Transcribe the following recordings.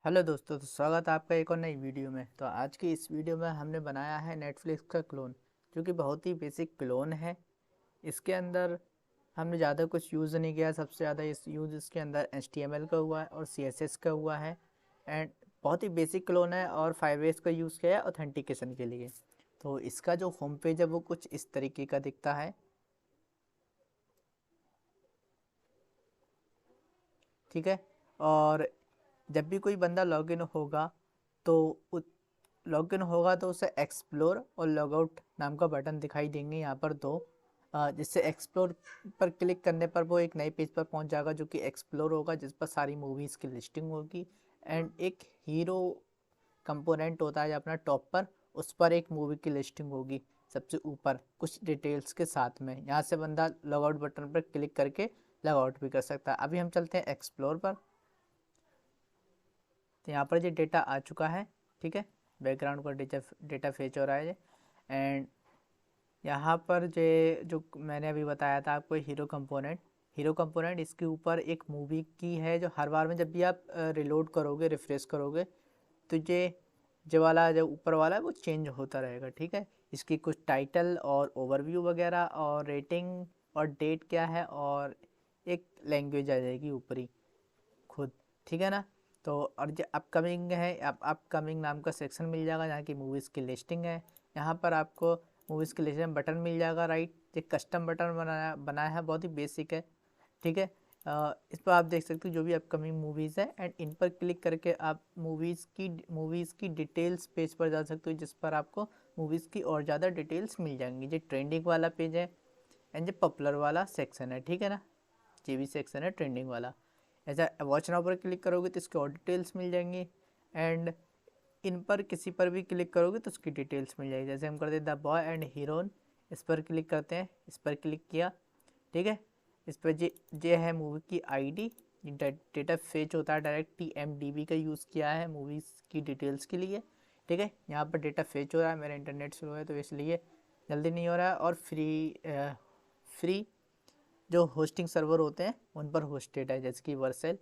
Hello दोस्तों, तो स्वागत है आपका एक और नई वीडियो में। तो आज की इस वीडियो में हमने बनाया है नेटफ्लिक्स का क्लोन, जो कि बहुत ही बेसिक क्लोन है। इसके अंदर हमने ज़्यादा कुछ यूज़ नहीं किया। सबसे ज़्यादा इस यूज़ इसके अंदर HTML का हुआ है और CSS का हुआ है। एंड बहुत ही बेसिक क्लोन है और फायरबेस का यूज़ किया है ऑथेंटिकेशन के लिए। तो इसका जो होम पेज है वो कुछ इस तरीके का दिखता है, ठीक है। और जब भी कोई बंदा लॉगिन होगा तो उसे एक्सप्लोर और लॉगआउट नाम का बटन दिखाई देंगे यहाँ पर दो। जिससे एक्सप्लोर पर क्लिक करने पर वो एक नए पेज पर पहुँच जाएगा जो कि एक्सप्लोर होगा, जिस पर सारी मूवीज़ की लिस्टिंग होगी। एंड एक हीरो कंपोनेंट होता है अपना टॉप पर, उस पर एक मूवी की लिस्टिंग होगी सबसे ऊपर कुछ डिटेल्स के साथ में। यहाँ से बंदा लॉगआउट बटन पर क्लिक करके लॉगआउट भी कर सकता है। अभी हम चलते हैं एक्सप्लोर पर। तो यहाँ पर ये डेटा आ चुका है, ठीक है। बैकग्राउंड का डेटा फेच हो रहा है। एंड यहाँ पर जो मैंने अभी बताया था आपको, हीरो कंपोनेंट इसके ऊपर एक मूवी की है, जो हर बार में जब भी आप रिलोड करोगे, रिफ्रेश करोगे, तो ये जो वाला जो ऊपर वाला है वो चेंज होता रहेगा, ठीक है। इसकी कुछ टाइटल और ओवरव्यू वगैरह और रेटिंग और डेट क्या है और एक लैंग्वेज आ जाएगी ऊपरी खुद, ठीक है ना। तो और जो अपकमिंग है, अपकमिंग नाम का सेक्शन मिल जाएगा जहाँ की मूवीज़ की लिस्टिंग है। यहाँ पर आपको मूवीज़ की लिस्टिंग बटन मिल जाएगा, राइट। ये कस्टम बटन बनाया है, बहुत ही बेसिक है, ठीक है। इस पर आप देख सकते हो जो भी अपकमिंग मूवीज़ है, एंड इन पर क्लिक करके आप मूवीज़ की डिटेल्स पेज पर जा सकते हो, जिस पर आपको मूवीज़ की और ज़्यादा डिटेल्स मिल जाएंगी। ये ट्रेंडिंग वाला पेज है एंड ये पॉपुलर वाला सेक्शन है, ठीक है ना। ये भी सेक्शन है ट्रेंडिंग वाला। ऐसा वॉच नाउ पर क्लिक करोगे तो इसकी और डिटेल्स मिल जाएंगी। एंड इन पर किसी पर भी क्लिक करोगे तो उसकी डिटेल्स मिल जाएगी। जैसे हम करते हैं द बॉय एंड हीरोइन, इस पर क्लिक करते हैं, इस पर क्लिक किया, ठीक है। इस पर जे है मूवी की आईडी। डेटा फेच होता है डायरेक्ट, TMDB का यूज़ किया है मूवीज़ की डिटेल्स के लिए, ठीक है। यहाँ पर डेटा फेच हो रहा है, मेरा इंटरनेट स्लो है तो इसलिए जल्दी नहीं हो रहा है। और फ्री जो होस्टिंग सर्वर होते हैं उन पर होस्टेड है, जैसे कि वर्सेल,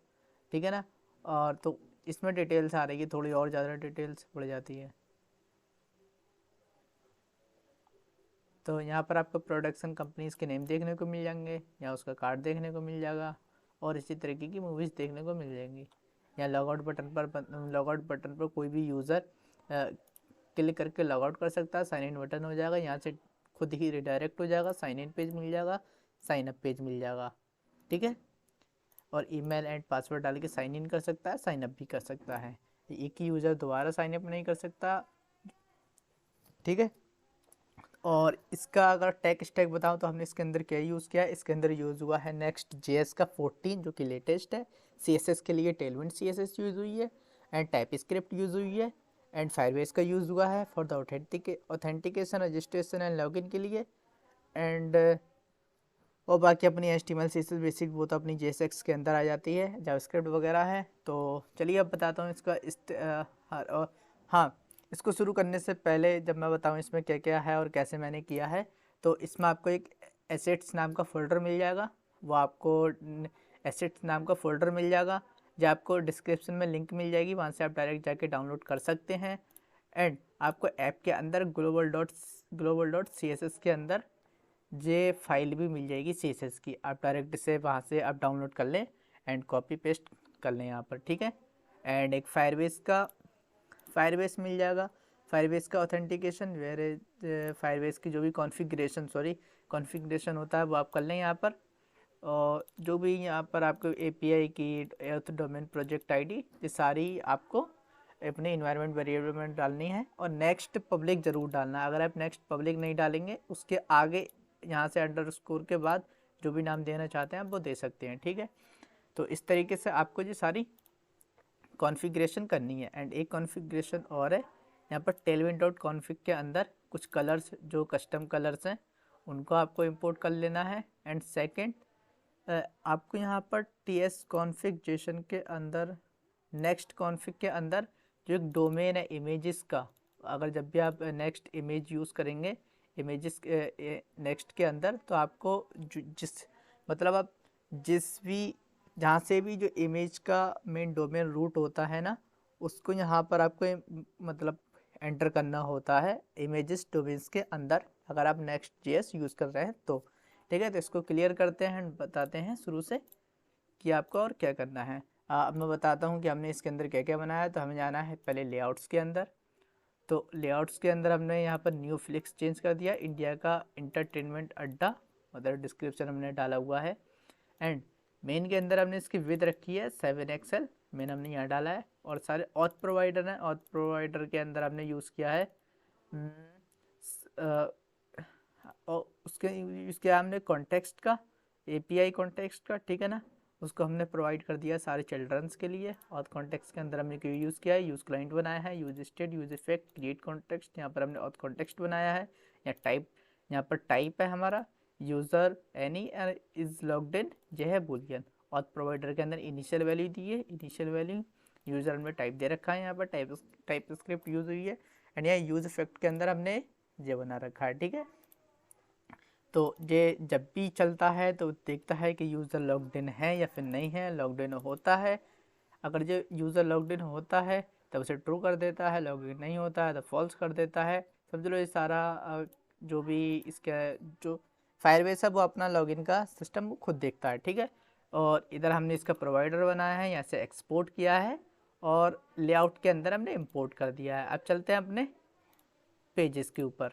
ठीक है ना। और तो इसमें डिटेल्स आ रही है, थोड़ी और ज़्यादा डिटेल्स बढ़ जाती है। तो यहाँ पर आपको प्रोडक्शन कंपनीज़ के नेम देखने को मिल जाएंगे, या उसका कार्ड देखने को मिल जाएगा, और इसी तरीके की मूवीज़ देखने को मिल जाएंगी। या लॉगआउट बटन पर कोई भी यूज़र क्लिक करके लॉगआउट कर सकता है। साइन इन बटन हो जाएगा, यहाँ से खुद ही रिडायरेक्ट हो जाएगा, साइन इन पेज मिल जाएगा, साइन अप पेज मिल जाएगा, ठीक है। और ईमेल एंड पासवर्ड डाल के साइन इन कर सकता है, साइन अप भी कर सकता है। एक ही यूज़र दोबारा साइन अप नहीं कर सकता, ठीक है। और इसका अगर टेक स्टैक बताऊं तो हमने इसके अंदर क्या यूज़ किया है। इसके अंदर यूज़ हुआ है नेक्स्ट JS का 14, जो कि लेटेस्ट है। CSS के लिए टेलविंड CSS यूज़ हुई है, एंड टाइप स्क्रिप्ट यूज़ हुई है, एंड फायरबेस का यूज़ हुआ है for the authentication, registration and login के लिए। एंड और बाकी अपनी HTML CSS बेसिक वो तो अपनी JSX के अंदर आ जाती है, जावास्क्रिप्ट वगैरह है। तो चलिए अब बताता हूँ इसका हाँ, इसको शुरू करने से पहले जब मैं बताऊँ इसमें क्या क्या है और कैसे मैंने किया है, तो इसमें आपको एक एसेट्स नाम का फ़ोल्डर मिल जाएगा। वो आपको एसेट्स नाम का फ़ोल्डर मिल जाएगा, जो आपको डिस्क्रिप्शन में लिंक मिल जाएगी, वहाँ से आप डायरेक्ट जाके डाउनलोड कर सकते हैं। एंड आपको ऐप के अंदर global.css के अंदर ये फाइल भी मिल जाएगी CSS की। आप डायरेक्ट से वहाँ से आप डाउनलोड कर लें एंड कॉपी पेस्ट कर लें यहाँ पर, ठीक है। एंड एक फायरबेस मिल जाएगा। फायरबेस का ऑथेंटिकेशन वेर फायरबेस की जो भी कॉन्फ़िगरेशन होता है वो आप कर लें यहाँ पर। और जो भी यहाँ पर आपको API की एर्थ डोमेन प्रोजेक्ट ID, ये सारी आपको अपने इन्वायरमेंट वेरिएबल में डालनी है। और नेक्स्ट पब्लिक ज़रूर डालना है। अगर आप नेक्स्ट पब्लिक नहीं डालेंगे, उसके आगे यहाँ से अंडरस्कोर के बाद जो भी नाम देना चाहते हैं आप वो दे सकते हैं, ठीक है। तो इस तरीके से आपको ये सारी कॉन्फ़िगरेशन करनी है। एंड एक कॉन्फ़िगरेशन और है, यहाँ पर tailwind.config के अंदर कुछ कलर्स जो कस्टम कलर्स हैं उनको आपको इंपोर्ट कर लेना है। एंड सेकंड, आपको यहाँ पर TS कॉन्फ़िगरेशन के अंदर, नेक्स्ट कॉन्फ़िग के अंदर जो एक डोमेन है इमेजेस का, अगर जब भी आप नेक्स्ट इमेज यूज़ करेंगे इमेजेस नेक्स्ट के अंदर, तो आपको मतलब आप जिस भी जहाँ से भी जो इमेज का मेन डोमेन रूट होता है ना, उसको यहाँ पर आपको मतलब एंटर करना होता है इमेजेस डोमेन्स के अंदर, अगर आप नेक्स्ट जेएस यूज़ कर रहे हैं तो। ठीक है, तो इसको क्लियर करते हैं, बताते हैं शुरू से कि आपको और क्या करना है। अब मैं बताता हूँ कि हमने इसके अंदर क्या क्या बनाया। तो हमें जाना है पहले लेआउट्स के अंदर। तो लेआउट्स के अंदर हमने यहाँ पर न्यू फ्लिक्स चेंज कर दिया, इंडिया का इंटरटेनमेंट अड्डा, मतलब डिस्क्रिप्शन हमने डाला हुआ है। एंड मेन के अंदर हमने इसकी विद रखी है 7XL, मेन हमने यहाँ डाला है। और सारे ऑथ प्रोवाइडर हैं, ऑथ प्रोवाइडर के अंदर हमने यूज़ किया है और उसके हमने कॉन्टेक्स्ट का, API कॉन्टेक्स्ट का, ठीक है ना, उसको हमने प्रोवाइड कर दिया सारे चिल्ड्रंस के लिए। और कॉन्टेक्स्ट के अंदर हमने क्यों यूज़ किया है, यूज़ क्लाइंट बनाया है, use state, use effect, create context, यहाँ पर हमने ऑथ कॉन्टेक्स्ट बनाया है। या टाइप, यहाँ पर टाइप है हमारा user any is logged in, यह है बुलियन। ऑथ प्रोवाइडर के अंदर इनिशियल वैल्यू दी है, इनिशियल वैल्यू यूज़र में टाइप दे रखा है, यहाँ पर टाइप स्क्रिप्ट यूज़ हुई है। एंड यहाँ यूज इफेक्ट के अंदर हमने ये बना रखा है। ठीक है, तो ये जब भी चलता है तो देखता है कि यूज़र लॉग्ड इन है या फिर नहीं है। लॉग्ड इन होता है, अगर जो यूज़र लॉग्ड इन होता है तब उसे ट्रू कर देता है, लॉग इन नहीं होता है तो फॉल्स कर देता है। समझ लो ये सारा जो भी इसका जो फायरबेस है वो अपना लॉगिन का सिस्टम खुद देखता है। ठीक है, और इधर हमने इसका प्रोवाइडर बनाया है, यहाँ से एक्सपोर्ट किया है और लेआउट के अंदर हमने इंपोर्ट कर दिया है। अब चलते हैं अपने पेजेस के ऊपर,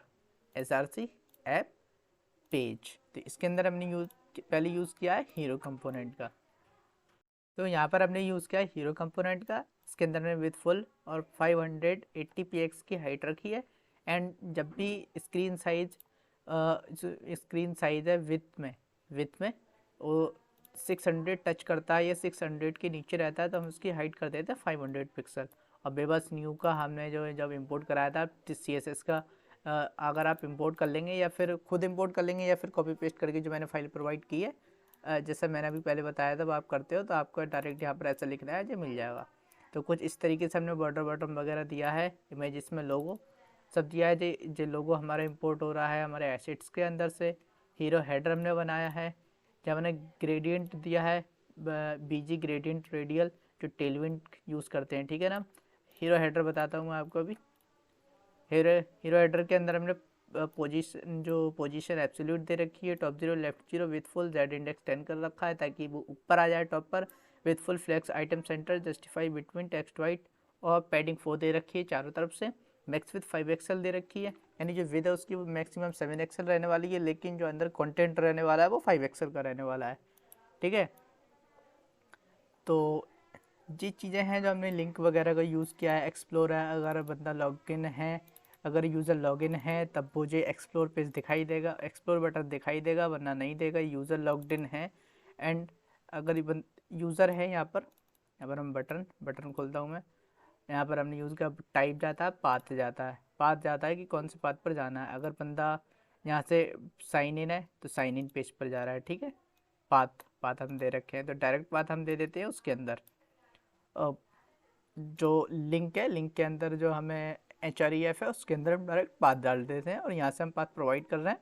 SRC ऐप पेज। तो इसके अंदर हमने पहले यूज़ किया है हीरो कंपोनेंट का। तो यहाँ पर हमने यूज़ किया है हीरो कंपोनेंट का। इसके अंदर में विथ फुल और 580px की हाइट रखी है। एंड जब भी स्क्रीन साइज है विथ में वो 600 टच करता है या 600 के नीचे रहता है तो हम उसकी हाइट कर देते हैं 500 पिक्सल। और बेबस न्यू का हमने जो जब इंपोर्ट कराया था CSS का, अगर आप इंपोर्ट कर लेंगे या फिर खुद इंपोर्ट कर लेंगे या फिर कॉपी पेस्ट करके जो मैंने फाइल प्रोवाइड की है, जैसा मैंने अभी पहले बताया था, वो आप करते हो तो आपको डायरेक्ट यहाँ पर ऐसा लिखना है जो मिल जाएगा। तो कुछ इस तरीके से हमने बॉर्डर बॉटम वगैरह दिया है, इमेजेस में लोगो सब दिया है। जो लोगो हमारा इंपोर्ट हो रहा है हमारे एसेट्स के अंदर से। हीरो हेडर हमने बनाया है, जब हमने ग्रेडियंट दिया है BG ग्रेडियंट रेडियल, जो टेलविंड यूज़ करते हैं। ठीक है ना, हीरो हेडर बताता हूँ मैं आपको अभी। हीरो हेडर के अंदर हमने पोजीशन एब्सोल्यूट दे रखी है, top 0 left 0 with full Z index 10 कर रखा है ताकि वो ऊपर आ जाए टॉप पर। With full flex item center justify between text white, और पैडिंग 4 दे रखी है चारों तरफ से। मैक्स विथ 5XL दे रखी है, यानी जो विद है उसकी वो मैक्सिमम 7XL रहने वाली है, लेकिन जो अंदर कंटेंट रहने वाला है वो 5XL का रहने वाला है। ठीक है, तो ये चीज़ें हैं जो हमने लिंक वगैरह का यूज़ किया है। एक्सप्लोर है, अगर बंदा लॉगिन है, अगर यूज़र लॉगिन है तब मुझे एक्सप्लोर पेज दिखाई देगा, एक्सप्लोर बटन दिखाई देगा, वरना नहीं देगा। यूज़र लॉग्ड इन है। एंड अगर यूज़र है, यहाँ पर हम बटन खोलता हूँ मैं, यहाँ पर हमने यूज़ का टाइप जाता है, पाथ जाता है कि कौन से पाथ पर जाना है। अगर बंदा यहाँ से साइन इन है तो साइन इन पेज पर जा रहा है। ठीक है, पाथ हम दे रखे हैं तो डायरेक्ट पाथ हम दे देते हैं उसके अंदर। जो लिंक है, लिंक के अंदर जो हमें HREF है उसके अंदर हम डायरेक्ट पाथ डाल देते हैं और यहाँ से हम पाथ प्रोवाइड कर रहे हैं।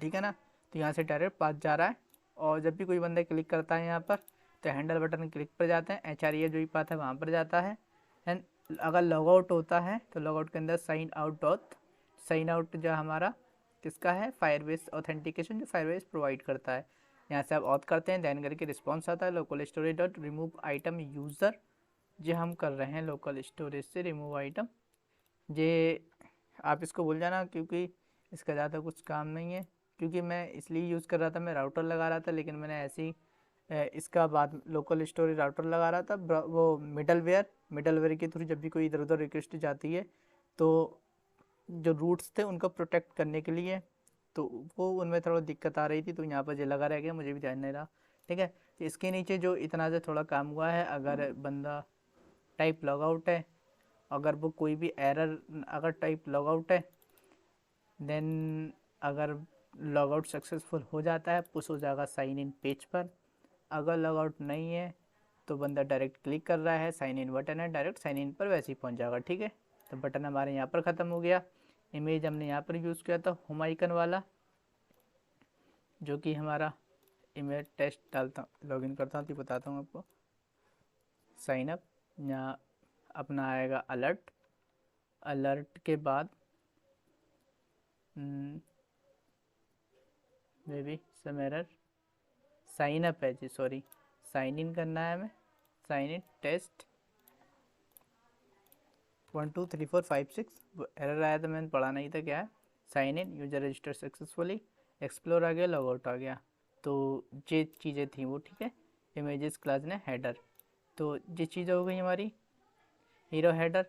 ठीक है ना, तो यहाँ से डायरेक्ट पाथ जा रहा है। और जब भी कोई बंदा क्लिक करता है यहाँ पर तो हैंडल बटन क्लिक पर जाते हैं, HREF जो भी पाथ है वहाँ पर जाता है। एंड अगर लॉग आउट होता है तो लॉग आउट के अंदर साइन आउट जो हमारा किसका है, फायरबेस ऑथेंटिकेशन, जो फायरबेस प्रोवाइड करता है। यहाँ से आप ऑथ करते हैं, देन करके रिस्पॉन्स आता है local storage dot remove item user, जो हम कर रहे हैं लोकल स्टोरेज से रिमूव आइटम। ये आप इसको भूल जाना क्योंकि इसका ज़्यादा कुछ काम नहीं है, क्योंकि मैं इसलिए यूज़ कर रहा था, मैं राउटर लगा रहा था, लेकिन मैंने ऐसे ही इसका बाद लोकल स्टोरेज राउटर लगा रहा था। वो मिडलवेयर के थ्रू जब भी कोई इधर उधर रिक्वेस्ट जाती है तो जो रूट्स थे उनको प्रोटेक्ट करने के लिए, तो वो उनमें थोड़ा दिक्कत आ रही थी, तो यहाँ पर ये लगा रह गया, मुझे भी ध्यान नहीं रहा। ठीक है, तो इसके नीचे जो इतना से थोड़ा काम हुआ है, अगर बंदा टाइप लॉग आउट है, अगर वो कोई भी एरर, अगर टाइप लॉग आउट है देन अगर लॉग आउट सक्सेसफुल हो जाता है पुश हो जाएगा साइन इन पेज पर। अगर लॉग आउट नहीं है तो बंदा डायरेक्ट क्लिक कर रहा है, साइन इन बटन है, डायरेक्ट साइन इन पर वैसे ही पहुंच जाएगा। ठीक है, तो बटन हमारे यहाँ पर ख़त्म हो गया। इमेज हमने यहाँ पर यूज़ किया था होम आइकन वाला, जो कि हमारा इमेज टेस्ट डालता, लॉगिन करता हूँ तो बताता हूँ आपको। साइन अप, या अपना आएगा अलर्ट। अलर्ट के बाद maybe some error, sign up है जी, सॉरी, साइन इन करना है हमें। साइन इन टेस्ट 1 2 3 4 5 6 एरर आया था, मैंने पढ़ा नहीं था क्या है। Sign in, user register successfully, explore आ गया, लॉग आउट आ गया। तो ये चीज़ें थी वो, ठीक है। इमेजेस क्लास ने हेडर, तो ये चीज़ें हो गई हमारी हीरो हेडर।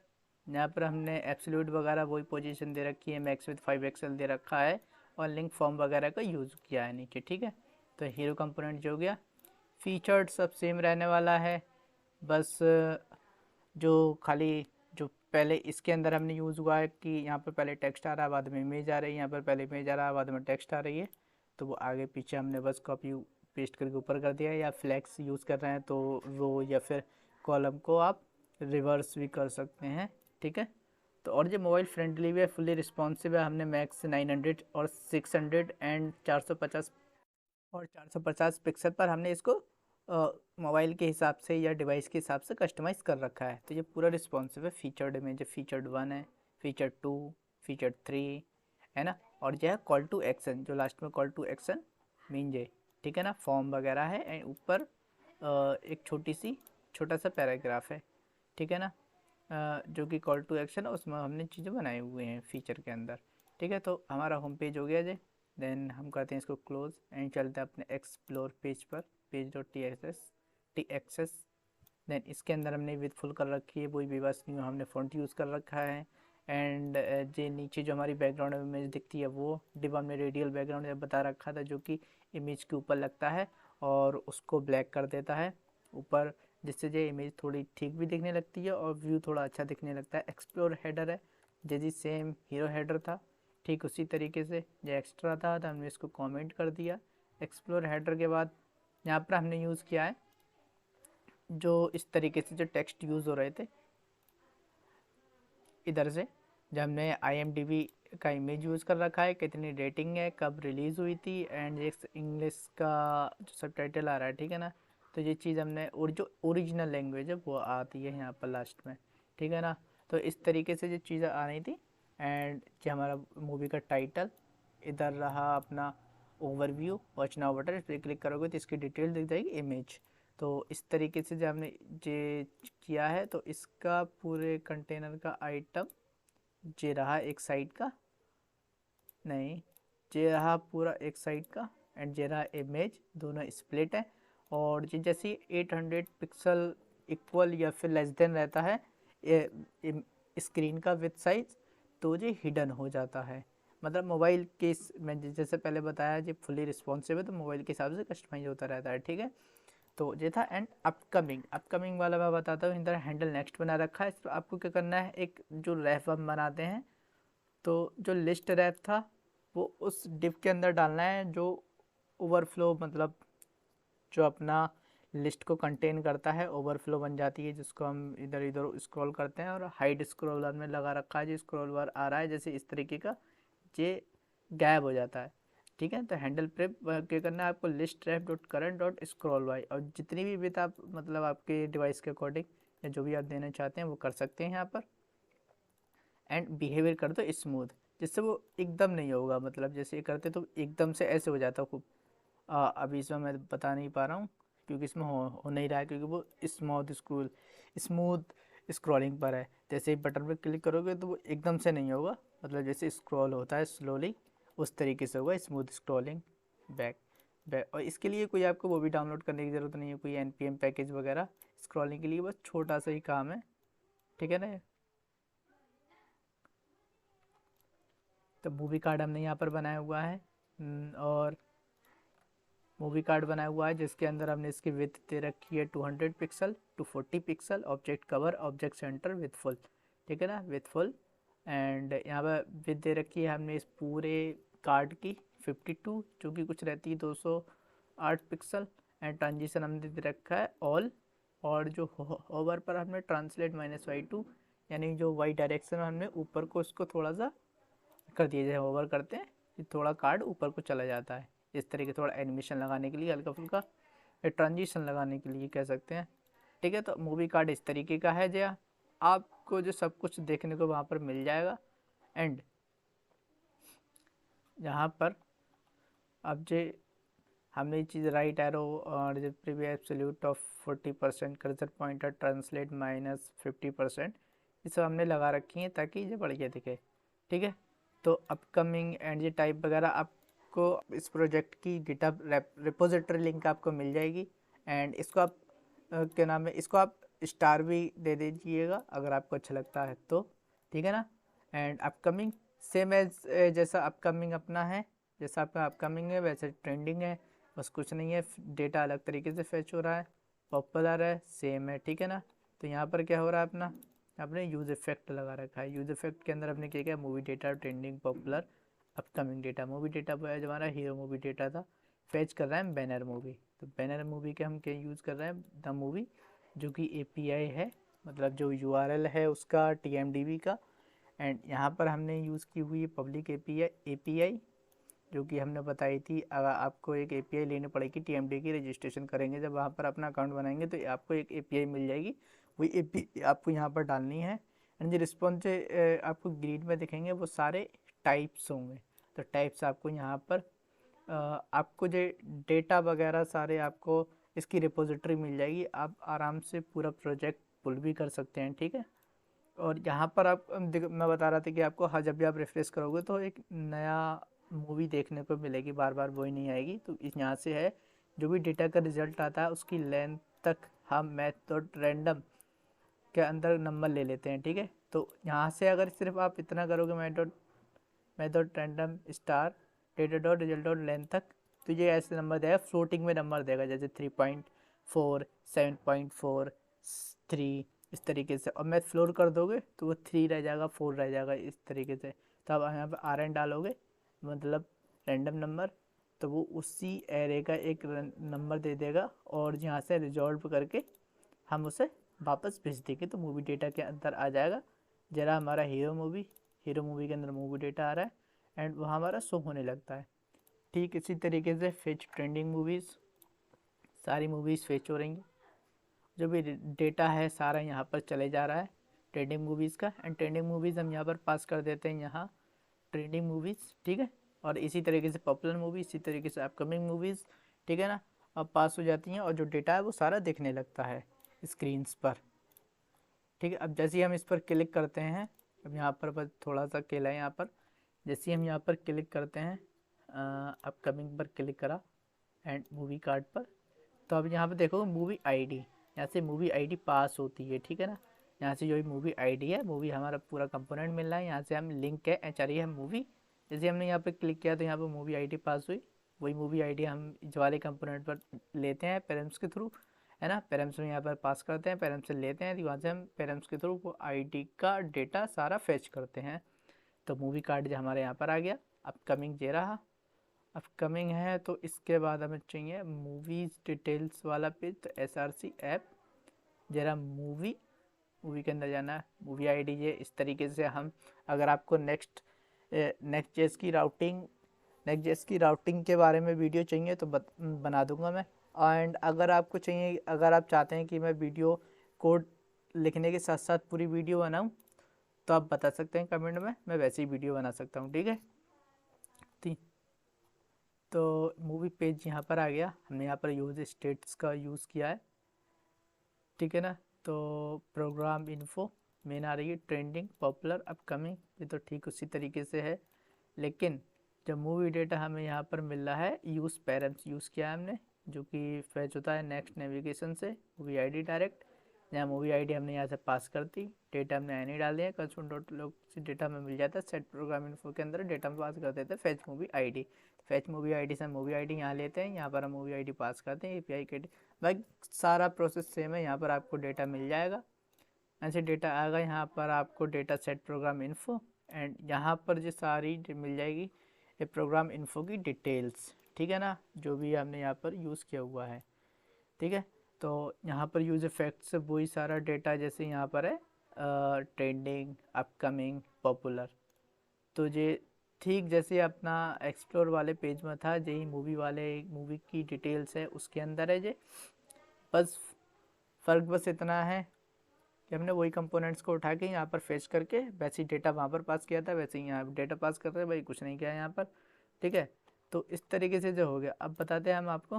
यहाँ पर हमने एब्सोल्यूट वगैरह वही पोजीशन दे रखी है, मैक्स विथ 5 एक्सएल दे रखा है, और लिंक फॉर्म वगैरह का यूज़ किया है नीचे, ठीक है। तो हीरो कंपोनेंट जो हो गया। फीचर्ड सब सेम रहने वाला है, बस जो खाली जो पहले इसके अंदर हमने यूज़ हुआ है कि यहाँ पर पहले टेक्स्ट आ रहा है बाद में इमेज आ रही है, यहाँ पर पहले इमेज आ रहा है बाद में टेक्स्ट आ रही है, तो वो आगे पीछे हमने बस कॉपी पेस्ट करके ऊपर कर दिया। या फ्लैक्स यूज़ कर रहे हैं तो रो या फिर कॉलम को आप रिवर्स भी कर सकते हैं, ठीक है। तो और जो मोबाइल फ्रेंडली भी है, फुली रिस्पॉन्सिव है। हमने मैक्स 900 और 600 एंड 450 पिक्सल पर हमने इसको मोबाइल के हिसाब से या डिवाइस के हिसाब से कस्टमाइज़ कर रखा है। तो ये पूरा रिस्पॉन्सिव है। फीचर्ड इमेज है, फीचर्ड 1 है, फीचर्ड 2, फीचर्ड 3, है ना। और जो है कॉल टू एक्शन, जो लास्ट में कॉल टू एक्शन मीन जे, ठीक है ना, फॉर्म वगैरह है, एंड ऊपर एक छोटा सा पैराग्राफ है, ठीक है ना, जो कि कॉल टू एक्शन है, उसमें हमने चीज़ें बनाई हुई हैं फीचर के अंदर, ठीक है। तो हमारा होम पेज हो गया जी। देन हम करते हैं इसको क्लोज एंड चलते हैं अपने एक्सप्लोर पेज पर, page dot T access. Then इसके अंदर हमने विथ फुल कर रखी है, वही विवास न्यू हमने फ़ॉन्ट यूज़ कर रखा है। एंड जे नीचे जो हमारी बैकग्राउंड इमेज दिखती है वो डिब हमने रेडियल बैकग्राउंड बता रखा था, जो कि इमेज के ऊपर लगता है और उसको ब्लैक कर देता है ऊपर, जिससे जो इमेज थोड़ी ठीक भी दिखने लगती है और व्यू थोड़ा अच्छा दिखने लगता है। एक्सप्लोर हेडर है, जैसे सेम हीरो हेडर था ठीक उसी तरीके से जो एक्स्ट्रा था, तो हमने इसको कमेंट कर दिया। एक्सप्लोर हेडर के बाद यहाँ पर हमने यूज़ किया है जो इस तरीके से जो टेक्स्ट यूज़ हो रहे थे इधर से, जब हमने IMDb का इमेज यूज़ कर रखा है, कितनी रेटिंग है, कब रिलीज़ हुई थी, एंड एक इंग्लिश का जो सबटाइटल आ रहा है, ठीक है ना। तो ये चीज़ हमने, और जो ओरिजिनल लैंग्वेज है वो आती है यहाँ पर लास्ट में, ठीक है ना। तो इस तरीके से जो चीज़ें आ रही थी। एंड जो हमारा मूवी का टाइटल इधर रहा अपना ओवरव्यू, वॉच नाउ बटन, इस पर क्लिक करोगे तो इसकी डिटेल दिख जाएगी, इमेज। तो इस तरीके से जब हमने ये किया है, तो इसका पूरे कंटेनर का आइटम ये रहा एक साइड का, नहीं ये रहा पूरा एक साइड का, एंड ये रहा इमेज, दोनों स्प्लिट है। और ये जैसे 800 पिक्सल इक्वल या फिर लेस देन रहता है स्क्रीन का विथ साइज, तो ये हिडन हो जाता है। मतलब मोबाइल के मैं जैसे पहले बताया, ये फुली रिस्पॉन्सिव है, तो मोबाइल के हिसाब से कस्टमाइज होता रहता है, ठीक है। तो ये था। एंड अपकमिंग वाला मैं बताता हूँ। इधर हैंडल नेक्स्ट बना रखा है, इस पर आपको क्या करना है, एक जो रैप हम बनाते हैं, तो जो लिस्ट रैप था वो उस डिव के अंदर डालना है, जो ओवरफ्लो, मतलब जो अपना लिस्ट को कंटेन करता है, ओवरफ्लो बन जाती है, जिसको हम इधर इधर स्क्रॉल करते हैं। और हाइड स्क्रॉलर में लगा रखा है, जो स्क्रॉल बार आ रहा है जैसे इस तरीके का, ये गायब हो जाता है, ठीक है। तो हैंडल प्रेप क्या करना है आपको, list wrap dot current dot scroll by, और जितनी भी विथ आप मतलब आपके डिवाइस के अकॉर्डिंग या जो भी आप देना चाहते हैं वो कर सकते हैं यहाँ पर। एंड बिहेवियर कर दो स्मूथ, जिससे वो एकदम नहीं होगा, मतलब जैसे ये करते तो एकदम से ऐसे हो जाता खूब। अभी इसमें मैं बता नहीं पा रहा हूँ क्योंकि इसमें हो नहीं रहा है, क्योंकि वो स्मूथ स्क्रॉलिंग पर है। जैसे ही बटन पर क्लिक करोगे तो वो एकदम से नहीं होगा, मतलब जैसे स्क्रॉल होता है स्लोली उस तरीके से होगा, स्मूथ स्क्रॉलिंग बैक बैक। और इसके लिए कोई आपको वो भी डाउनलोड करने की ज़रूरत नहीं है, कोई NPM पैकेज वगैरह स्क्रॉलिंग के लिए, बस छोटा सा ही काम है, ठीक है ना। तो मूवी कार्ड हमने यहाँ पर बनाया हुआ है, और मूवी कार्ड बनाया हुआ है जिसके अंदर हमने इसकी विड्थ दे रखी है 200 pixel to 40 pixel, object cover, object center with full, ठीक है ना, विथ फुल। एंड यहाँ पर विड्थ दे रखी है हमने इस पूरे कार्ड की 52, जो कि कुछ रहती है 208 पिक्सल। एंड ट्रांजिशन हमने दे रखा है ऑल, और जो होवर पर हमने ट्रांसलेट -y2, यानी जो वाई डायरेक्शन में हमने ऊपर को उसको थोड़ा सा कर दिया, जैसे होवर करते हैं कि थोड़ा कार्ड ऊपर को चला जाता है, इस तरीके थोड़ा एनिमेशन लगाने के लिए, हल्का फुल्का ट्रांजिशन लगाने के लिए कह सकते हैं, ठीक है। तो मूवी कार्ड इस तरीके का है जया। आपको जो सब कुछ देखने को वहाँ पर मिल जाएगा। एंड यहाँ पर अब जो हमने ये चीज़ राइट एरो और जो previous absolute of 40%, cursor pointer translate -50%, ये सब हमने लगा रखी हैं ताकि ये बढ़िया दिखे। ठीक है, तो अपकमिंग एंड ये टाइप वगैरह आपको इस प्रोजेक्ट की गिटहब रिपोजिटरी लिंक आपको मिल जाएगी। एंड इसको आप क्या नाम है, इसको आप स्टार भी दे दीजिएगा अगर आपको अच्छा लगता है तो, ठीक है ना। एंड अपकमिंग सेम एज जैसा अपकमिंग अपना है, जैसा आपका अपकमिंग है वैसे ट्रेंडिंग है, बस कुछ नहीं है, डेटा अलग तरीके से फैच हो रहा है। पॉपुलर है, सेम है, ठीक है ना। तो यहाँ पर क्या हो रहा है, अपना आपने यूज़ इफेक्ट लगा रखा है। यूज़ इफेक्ट के अंदर आपने क्या किया, movie data, trending, popular, upcoming data. Movie data जो हमारा हीरो मूवी डेटा था, फैच कर रहा है बैनर मूवी। तो बैनर मूवी के हम क्या यूज़ कर रहे हैं, द मूवी, जो कि API है, मतलब जो URL है उसका TMDB का। एंड यहाँ पर हमने यूज़ की हुई पब्लिक API जो कि हमने बताई थी। अगर आपको एक API लेनी पड़ेगी TMD की, रजिस्ट्रेशन करेंगे जब वहाँ पर अपना अकाउंट बनाएंगे तो आपको एक API मिल जाएगी, वही API आपको यहाँ पर डालनी है। एंड जो रिस्पॉन्स आपको ग्रीड में दिखेंगे वो सारे टाइप्स होंगे। तो टाइप्स आपको यहाँ पर आपको जो डेटा वगैरह सारे आपको इसकी रिपोजिटरी मिल जाएगी, आप आराम से पूरा प्रोजेक्ट पुल भी कर सकते हैं, ठीक है। और यहाँ पर आप मैं बता रहा था कि आपको हर जब भी आप रिफ्रेश करोगे तो एक नया मूवी देखने को मिलेगी, बार बार वही नहीं आएगी। तो इस यहाँ से है जो भी डेटा का रिजल्ट आता है उसकी लेंथ तक हम मैथड रैंडम के अंदर नंबर ले लेते हैं, ठीक है। तो यहाँ से अगर सिर्फ आप इतना करोगे method random star data dot result dot length तक, तो ये ऐसे नंबर देगा, फ्लोटिंग में नंबर देगा, जैसे 3.4, 7.4, 3, इस तरीके से। और मैथ फ्लोर कर दोगे तो वो 3 रह जाएगा, 4 रह जाएगा, इस तरीके से। तो आप यहाँ पर RN डालोगे, मतलब रैंडम नंबर, तो वो उसी एरे का एक नंबर दे देगा और यहाँ से रिजॉल्व करके हम उसे वापस भेज देंगे तो मूवी डेटा के अंदर आ जाएगा। जरा हमारा हीरो मूवी के अंदर मूवी डेटा आ रहा है एंड वहाँ हमारा शो होने लगता है। ठीक इसी तरीके से फेच ट्रेंडिंग मूवीज़, सारी मूवीज़ फेच हो रही हैं, जो भी डेटा है सारा यहाँ पर चले जा रहा है ट्रेंडिंग मूवीज़ का। एंड ट्रेंडिंग मूवीज़ हम यहाँ पर पास कर देते हैं यहाँ ट्रेंडिंग मूवीज़, ठीक है। और इसी तरीके से पॉपुलर मूवी, इसी तरीके से अपकमिंग मूवीज़, ठीक है ना, अब पास हो जाती हैं और जो डेटा है वो सारा दिखने लगता है स्क्रीन्स पर, ठीक है। अब जैसे ही हम इस पर क्लिक करते हैं, अब यहाँ पर बस थोड़ा सा खेला है यहाँ पर, जैसे ही हम यहाँ पर क्लिक करते हैं, अपकमिंग पर क्लिक करा एंड मूवी कार्ड पर, तो अब यहाँ पर देखो मूवी ID, यहाँ से मूवी ID पास होती है, ठीक है ना। यहाँ से जो भी मूवी ID है, मूवी हमारा पूरा कंपोनेंट मिल रहा है, यहाँ से हम लिंक है HRE है मूवी, जैसे हमने यहाँ पे क्लिक किया तो यहाँ पर मूवी ID पास हुई। वही मूवी ID हम इस वाले कंपोनेंट पर लेते हैं पेरेंट्स के थ्रू, है ना। पेरेंट्स में यहाँ पर पास करते हैं, पेरेंट्स से लेते हैं, वहाँ से हम पेरेंट्स के थ्रू वो ID का डेटा सारा फेच करते हैं। तो मूवी कार्ड जो हमारे यहाँ पर आ गया। अपकमिंग ये रहा, अपकमिंग है। तो इसके बाद हमें चाहिए मूवीज़ डिटेल्स वाला पेज, तो SRC ऐप, जरा मूवी के अंदर जाना है, मूवी ID ये इस तरीके से हम, अगर आपको नेक्स्ट जेस की राउटिंग के बारे में वीडियो चाहिए तो बना दूंगा मैं। एंड अगर आपको चाहिए, अगर आप चाहते हैं कि मैं वीडियो कोड लिखने के साथ साथ पूरी वीडियो बनाऊं तो आप बता सकते हैं कमेंट में, मैं वैसे ही वीडियो बना सकता हूं, ठीक है। तो मूवी पेज यहाँ पर आ गया, हमने यहाँ पर यूज स्टेट्स का यूज़ किया है, ठीक है ना। तो प्रोग्राम इन्फो मेन आ रही है, ट्रेंडिंग, पॉपुलर, अपकमिंग, ये तो ठीक उसी तरीके से है। लेकिन जब मूवी डेटा हमें यहाँ पर मिल रहा है, यूज़ पैरेंट्स यूज़ किया है हमने, जो कि फैच होता है नेक्स्ट नेविगेशन से मूवी ID डायरेक्ट। यहाँ मूवी ID हमने यहाँ से पास कर दी, डेटा हमने नहीं डाल दिया, कंसोल डॉट लॉग से डेटा हमें मिल जाता है, सेट प्रोग्राम इन्फो के अंदर डेटा हम पास कर देते हैं fetch movie ID। Fetch movie ID से हम मूवी ID यहाँ लेते हैं, यहाँ पर हम मूवी ID पास करते हैं API के, भाई सारा प्रोसेस सेम है। यहाँ पर आपको डेटा मिल जाएगा, ऐसे डेटा आएगा, यहाँ पर आपको data set program info, and यहाँ पर जो सारी मिल जाएगी ये प्रोग्राम इन्फो की डिटेल्स, ठीक है ना, जो भी हमने यहाँ पर यूज़ किया हुआ है, ठीक है। तो यहाँ पर यूज इफेक्ट से वही सारा डेटा जैसे यहाँ पर है ट्रेंडिंग, अपकमिंग, पॉपुलर, तो ये ठीक जैसे अपना एक्सप्लोर वाले पेज में था, यही मूवी की डिटेल्स है उसके अंदर है। ये बस फ़र्क बस इतना है कि हमने वही कंपोनेंट्स को उठा के यहाँ पर फेच करके वैसे ही डेटा वहाँ पर पास किया था, वैसे ही यहाँ डेटा पास कर रहे हैं भाई, कुछ नहीं किया यहाँ पर, ठीक है। तो इस तरीके से जो हो गया। अब बताते हैं हम आपको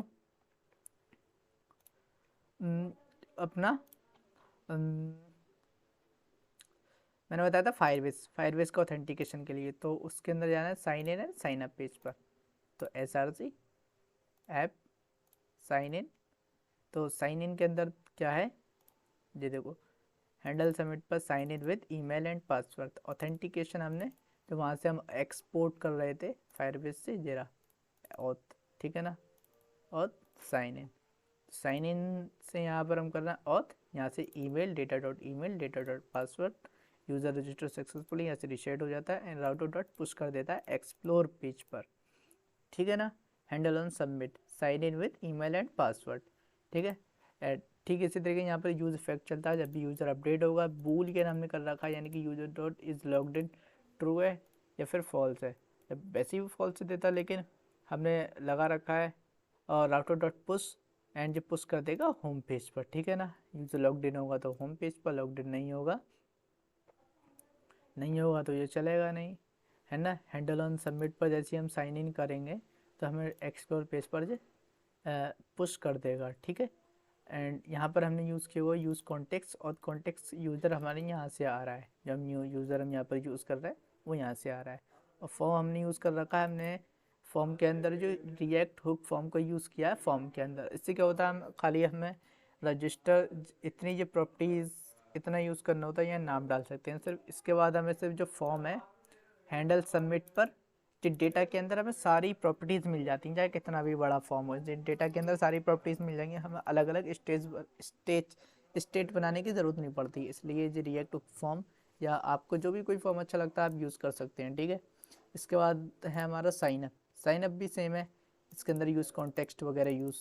अपना मैंने बताया था फायरबेस का ऑथेंटिकेशन के लिए, तो उसके अंदर जाना है sign in and sign up page पर। तो SRC ऐप साइन इन, तो साइन इन के अंदर क्या है, ये देखो, हैंडल सबमिट पर sign in with email and password. Authentication हमने तो वहाँ से हम एक्सपोर्ट कर रहे थे फायरबेस से, जरा ऑथ, ठीक है ना, ऑथ साइन इन से यहाँ पर हम करना ऑथ, यहाँ से email data dot password, user register successfully, यहाँ से रीसेट हो जाता है एंड राउटर डॉट पुश कर देता है एक्सप्लोर पेज पर, ठीक है ना। Handle on submit sign in with email and password, ठीक है। ठीक इसी तरीके यहाँ पर यूज़ इफेक्ट चलता है जब भी यूज़र अपडेट होगा, बूल के हमने कर रखा है, यानी कि user dot is logged in true है या फिर फॉल्स है। जब वैसे ही फॉल्स देता, लेकिन हमने लगा रखा है और राउटर डॉट पुश एंड जो पुश कर देगा होम पेज पर, ठीक है ना। यूज़र लॉग्ड इन होगा तो होम पेज पर, लॉग्ड इन नहीं होगा तो ये चलेगा नहीं, है ना। हैंडल ऑन सबमिट पर जैसे हम साइन इन करेंगे तो हमें एक्सप्लोर पेज पर जो पुश कर देगा, ठीक है। एंड यहाँ पर हमने यूज़ किया हुआ यूज़ कॉन्टेक्स्ट, और कॉन्टेक्स्ट यूज़र हमारे यहाँ से आ रहा है, जब न्यू यूज़र हम यहाँ पर यूज़ कर रहे हैं वो यहाँ से आ रहा है। और फॉर्म हमने यूज़ कर रखा है, हमने फॉर्म के अंदर जो रिएक्ट हुक फॉर्म को यूज़ किया है फॉर्म के अंदर। इससे क्या होता है, हम खाली हमें रजिस्टर इतनी जो प्रॉपर्टीज़ इतना यूज़ करना होता है या नाम डाल सकते हैं सिर्फ। इसके बाद हमें सिर्फ जो फॉर्म है हैंडल सबमिट पर, जो डेटा के अंदर हमें सारी प्रॉपर्टीज़ मिल जाती हैं, चाहे कितना भी बड़ा फॉर्म हो, डेटा के अंदर सारी प्रॉपर्टीज़ मिल जाएंगी, हमें अलग अलग स्टेट बनाने की ज़रूरत नहीं पड़ती। इसलिए जो रिएक्ट फॉर्म या आपको जो भी कोई फॉर्म अच्छा लगता है आप यूज़ कर सकते हैं, ठीक है। इसके बाद है हमारा साइन अप भी सेम है, इसके अंदर यूज़ कॉन्टेक्स्ट वगैरह यूज़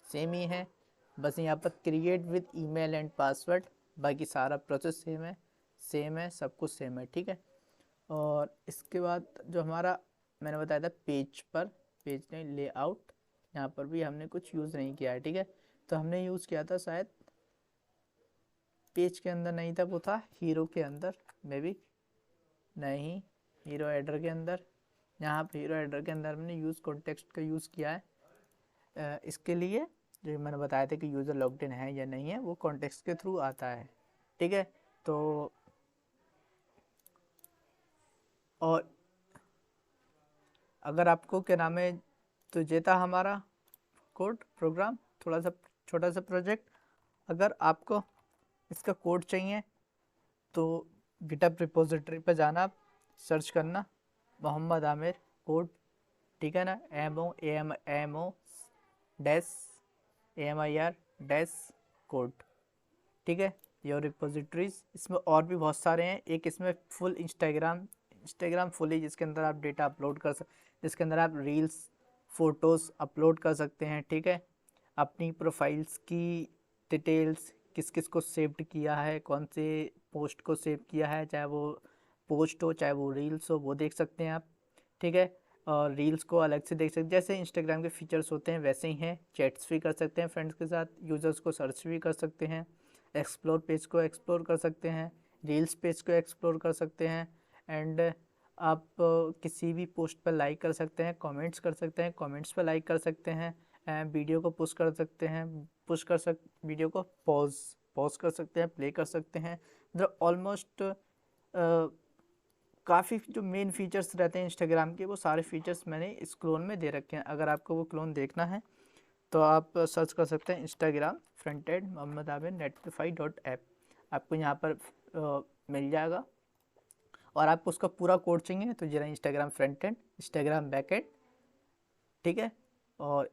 सेम ही है, बस यहाँ पर create with email and password, बाकी सारा प्रोसेस सेम है, सब कुछ सेम है, ठीक है। और इसके बाद जो हमारा मैंने बताया था पेज नहीं लेआउट, यहाँ पर भी हमने कुछ यूज़ नहीं किया है, ठीक है। तो हमने यूज़ किया था शायद पेज के अंदर नहीं था, वो था हीरो के अंदर, मे बी नहीं, हीरो हेडर के अंदर। यहाँ पर हीरो हेडर के अंदर हमने यूज़ कॉन्टेक्स्ट का यूज़ किया है। इसके लिए जो मैंने बताया था कि यूज़र लॉग्ड इन है या नहीं है, वो कॉन्टेक्स्ट के थ्रू आता है, ठीक है। तो और अगर आपको क्या नाम है, तो ये था हमारा कोड प्रोग्राम, थोड़ा सा छोटा सा प्रोजेक्ट। अगर आपको इसका कोड चाहिए तो गिटहब रिपोजिटरी पर जाना, सर्च करना मोहम्मद आमिर कोड, ठीक है ना, MOAMIR कोड, ठीक है। योर रिपोजिटरीज, इसमें और भी बहुत सारे हैं। एक इसमें फुल इंस्टाग्राम फुली, जिसके अंदर आप डेटा अपलोड कर जिसके अंदर आप रील्स फ़ोटोज़ अपलोड कर सकते हैं, ठीक है। अपनी प्रोफाइल्स की डिटेल्स, किस किस को सेव्ड किया है, कौन से पोस्ट को सेव किया है, चाहे वो पोस्ट हो चाहे वो रील्स हो, वो देख सकते हैं आप, ठीक है। और रील्स को अलग से देख सकते हैं, जैसे इंस्टाग्राम के फीचर्स होते हैं वैसे ही हैं। चैट्स भी कर सकते हैं फ्रेंड्स के साथ, यूज़र्स को सर्च भी कर सकते हैं, एक्सप्लोर पेज को एक्सप्लोर कर सकते हैं, रील्स पेज को एक्सप्लोर कर सकते हैं, एंड आप किसी भी पोस्ट पर लाइक कर सकते हैं, कमेंट्स कर सकते हैं, कमेंट्स पर लाइक कर सकते हैं, वीडियो को पुश कर सकते हैं, वीडियो को पॉज कर सकते हैं, प्ले कर सकते हैं। मतलब ऑलमोस्ट काफ़ी जो मेन फीचर्स रहते हैं इंस्टाग्राम के, वो सारे फीचर्स मैंने इस क्लोन में दे रखे हैं। अगर आपको वो क्लोन देखना है तो आप सर्च कर सकते हैं Instagram front end Mohammad Aamir netlify.app, आपको यहाँ पर मिल जाएगा। और आपको उसका पूरा कोड चाहिए तो जरा Instagram front and, Instagram back and, ठीक है, और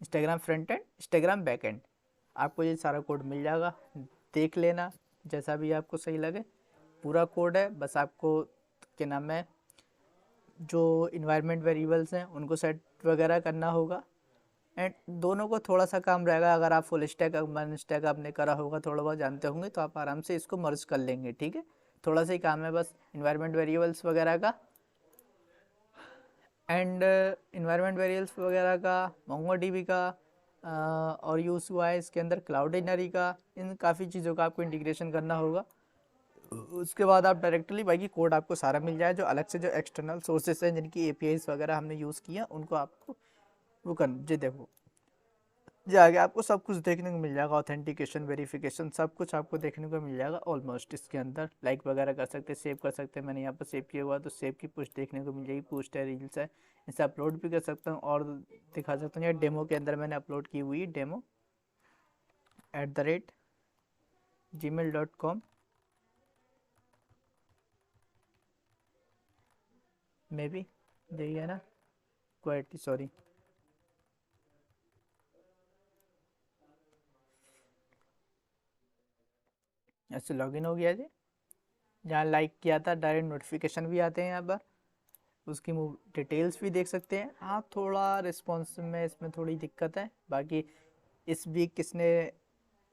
Instagram front and, Instagram back and, आपको ये सारा कोड मिल जाएगा। देख लेना जैसा भी आपको सही लगे, पूरा कोड है। बस आपको क्या नाम है, जो इन्वायरमेंट वेरिएबल्स हैं उनको सेट वगैरह करना होगा, एंड दोनों को थोड़ा सा काम रहेगा। अगर आप फुल स्टैक वन स्टैक आपने करा होगा, थोड़ा बहुत जानते होंगे, तो आप आराम से इसको मर्ज कर लेंगे, ठीक है। थोड़ा सा ही काम है बस इन्वायरमेंट वेरिएबल्स वगैरह का, एंड इन्वायरमेंट वेरिएबल्स वगैरह का, MongoDB का, और यूज़ हुआ है इसके अंदर क्लाउडिनरी का। इन काफ़ी चीज़ों का आपको इंटीग्रेशन करना होगा। उसके बाद आप डायरेक्टली बाकी कोड आपको सारा मिल जाए, जो अलग से जो एक्सटर्नल सोर्सेस हैं जिनकी एपीआईज वगैरह हमने यूज़ किया उनको आपको वो कर जी देखो जी आगे आपको सब कुछ देखने को मिल जाएगा। ऑथेंटिकेशन, वेरिफिकेशन, सब कुछ आपको देखने को मिल जाएगा ऑलमोस्ट। इसके अंदर लाइक वगैरह कर सकते हैं, सेव कर सकते हैं। मैंने यहाँ पर सेव किया हुआ तो सेव की पोस्ट देखने को मिल जाएगी। पोस्ट है, रील्स है, इसे अपलोड भी कर सकता हूँ और दिखा सकता हूँ। या डेमो के अंदर मैंने अपलोड की हुई demo@gmail.com में भी यही है ना, क्वालिटी सॉरी। ऐसे लॉगिन हो गया जी। जहाँ लाइक किया था डायरेक्ट नोटिफिकेशन भी आते हैं यहाँ पर, उसकी डिटेल्स भी देख सकते हैं। हाँ थोड़ा रिस्पॉन्स में इसमें थोड़ी दिक्कत है। बाकी इस वीक किसने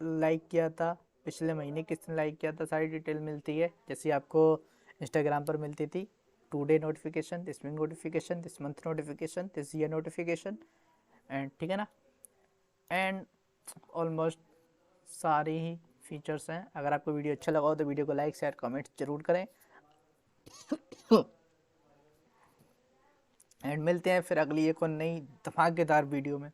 लाइक किया था, पिछले महीने किसने लाइक किया था, सारी डिटेल मिलती है। जैसे आपको इंस्टाग्राम पर मिलती थी today notification, this week notification, this month notification, this year notification and ठीक है ना। एंड ऑलमोस्ट सारी ही फीचर्स हैं। अगर आपको वीडियो अच्छा लगा हो तो वीडियो को लाइक शेयर कमेंट जरूर करें। एंड मिलते हैं फिर अगली एक और नई धमाकेदार वीडियो में।